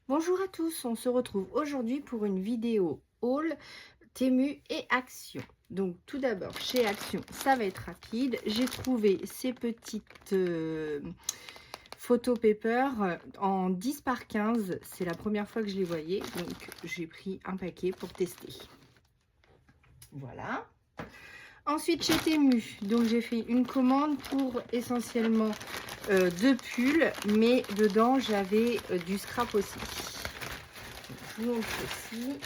Bonjour à tous, on se retrouve aujourd'hui pour une vidéo haul Temu et Action. Donc tout d'abord chez Action, ça va être rapide. J'ai trouvé ces petites photo paper en 10 par 15. C'est la première fois que je les voyais, donc j'ai pris un paquet pour tester. Voilà. Ensuite chez Temu, donc j'ai fait une commande pour essentiellement 2 pulls, mais dedans j'avais du scrap aussi. Je vous montre ceci.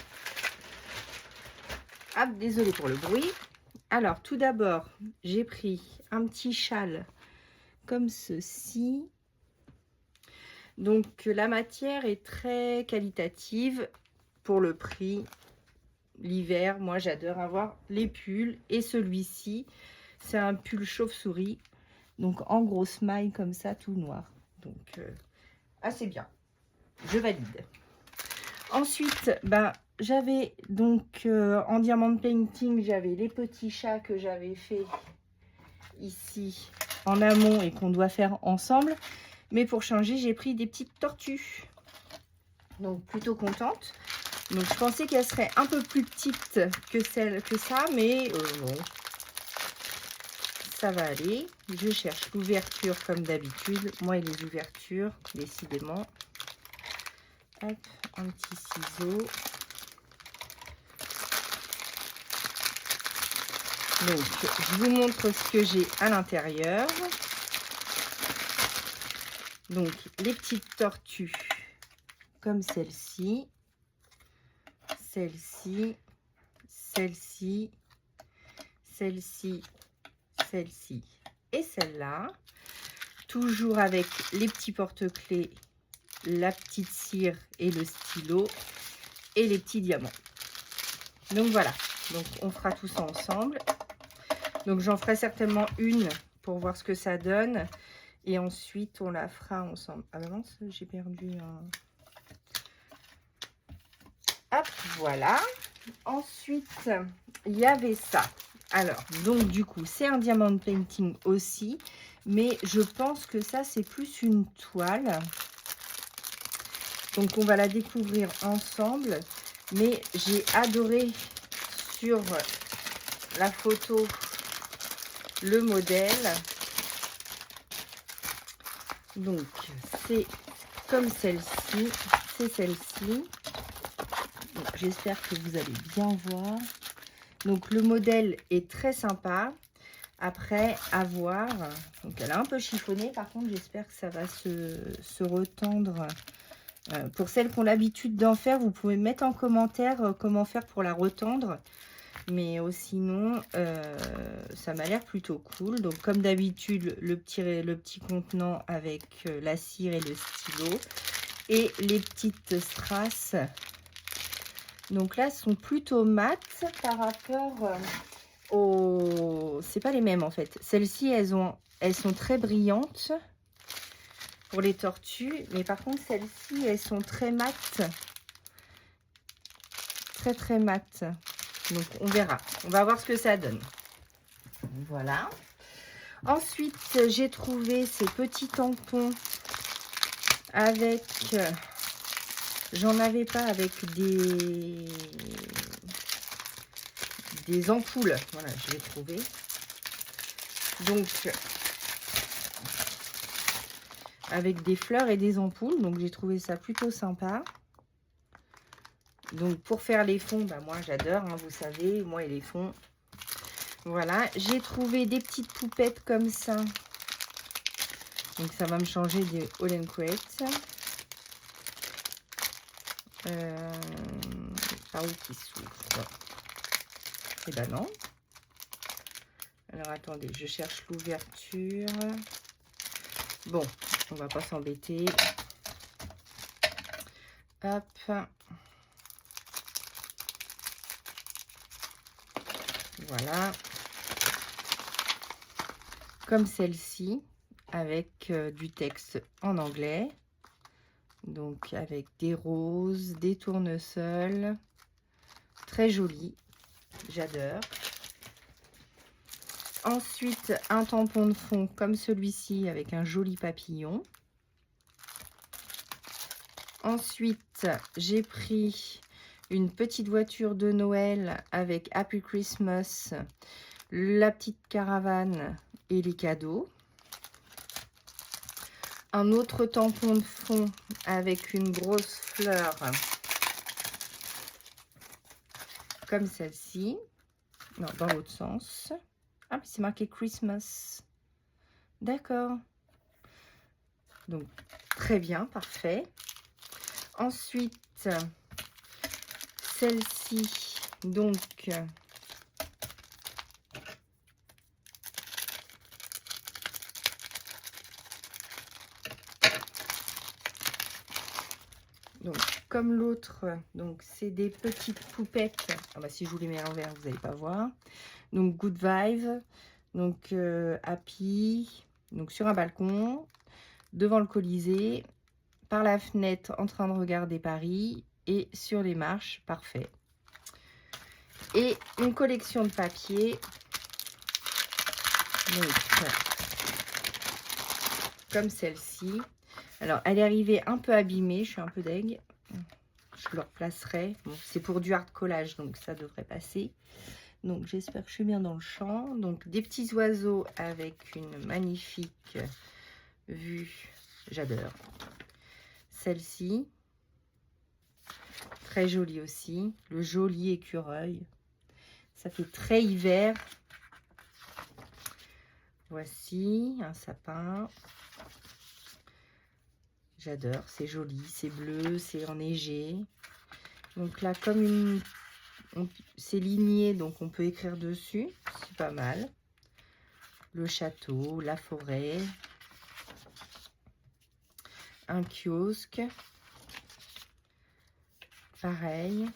Ah, désolé pour le bruit. Alors, tout d'abord, j'ai pris un petit châle comme ceci. Donc, la matière est très qualitative pour le prix. L'hiver, moi, j'adore avoir les pulls. Et celui-ci, c'est un pull chauve-souris. Donc, en grosse maille comme ça, tout noir. Donc, assez bien. Je valide. Ensuite, j'avais donc en diamant painting, j'avais les petits chats que j'avais fait ici en amont et qu'on doit faire ensemble. Mais pour changer, j'ai pris des petites tortues. Donc plutôt contente. Donc je pensais qu'elles seraient un peu plus petites que ça, mais non. Ça va aller. Je cherche l'ouverture comme d'habitude. Moi et les ouvertures, décidément. Hop, un petit ciseau. Donc, je vous montre ce que j'ai à l'intérieur. Donc, les petites tortues comme celle-ci, celle-ci, celle-ci, celle-ci, celle-ci et celle-là. Toujours avec les petits porte-clés, la petite cire et le stylo et les petits diamants. Donc, voilà. Donc, on fera tout ça ensemble. Donc, j'en ferai certainement une pour voir ce que ça donne. Et ensuite, on la fera ensemble. Ah ben mince, j'ai perdu un... Hop, voilà. Ensuite, il y avait ça. Alors, donc du coup, c'est un diamant painting aussi. Mais je pense que ça, c'est plus une toile. Donc, on va la découvrir ensemble. Mais j'ai adoré sur la photo le modèle. Donc, c'est comme celle-ci. C'est celle-ci. J'espère que vous allez bien voir. Donc, le modèle est très sympa. Après, à voir. Donc, elle a un peu chiffonné. Par contre, j'espère que ça va se retendre. Pour celles qui ont l'habitude d'en faire, vous pouvez mettre en commentaire comment faire pour la retendre. Mais sinon, ça m'a l'air plutôt cool. Donc, comme d'habitude, le petit contenant avec la cire et le stylo. Et les petites strass. Donc là, elles sont plutôt mat par rapport aux... C'est pas les mêmes en fait. Celles-ci, elles sont très brillantes pour les tortues. Mais par contre, celles-ci, elles sont très mates. Très, très mates. Donc, on verra. On va voir ce que ça donne. Voilà. Ensuite, j'ai trouvé ces petits tampons avec... J'en avais pas avec des ampoules. Voilà, je l'ai trouvé. Donc, avec des fleurs et des ampoules. Donc, j'ai trouvé ça plutôt sympa. Donc, pour faire les fonds, moi, j'adore, hein, vous savez, moi et les fonds. Voilà, j'ai trouvé des petites poupettes comme ça. Donc, ça va me changer des All Create. Par où qui s'ouvre? Eh ben non. Alors, attendez, je cherche l'ouverture. Bon, on va pas s'embêter. Hop. Voilà. Comme celle-ci, avec du texte en anglais. Donc, avec des roses, des tournesols. Très joli. J'adore. Ensuite, un tampon de fond comme celui-ci avec un joli papillon. Ensuite, j'ai pris une petite voiture de Noël avec Happy Christmas, la petite caravane et les cadeaux. Un autre tampon de fond avec une grosse fleur comme celle-ci. Non, dans l'autre sens. Ah, mais c'est marqué Christmas. D'accord. Donc, très bien, parfait. Ensuite, celle-ci, donc, comme l'autre, donc c'est des petites poupettes. Ah bah, si je vous les mets à l'envers, vous n'allez pas voir. Donc, Good Vibe, donc Happy, donc sur un balcon, devant le Colisée, par la fenêtre en train de regarder Paris et sur les marches, parfait. Et une collection de papiers, donc, comme celle-ci. Alors, elle est arrivée un peu abîmée, je suis un peu deg. Je le replacerai. Bon, c'est pour du hard collage, donc ça devrait passer. Donc, j'espère que je suis bien dans le champ. Donc, des petits oiseaux avec une magnifique vue. J'adore. Celle-ci. Très jolie aussi. Le joli écureuil. Ça fait très hiver. Voici un sapin. J'adore, c'est joli, c'est bleu, c'est enneigé. Donc là, comme c'est ligné, donc on peut écrire dessus. C'est pas mal. Le château, la forêt. Un kiosque. Pareil.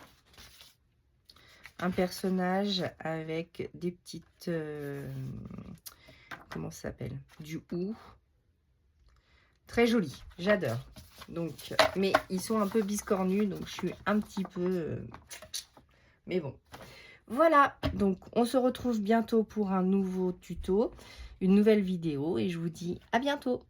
Un personnage avec des petites... comment ça s'appelle? Du hou. Très joli, j'adore. Donc, mais ils sont un peu biscornus, donc je suis un petit peu... mais bon. Voilà, donc on se retrouve bientôt pour un nouveau tuto, une nouvelle vidéo, et je vous dis à bientôt.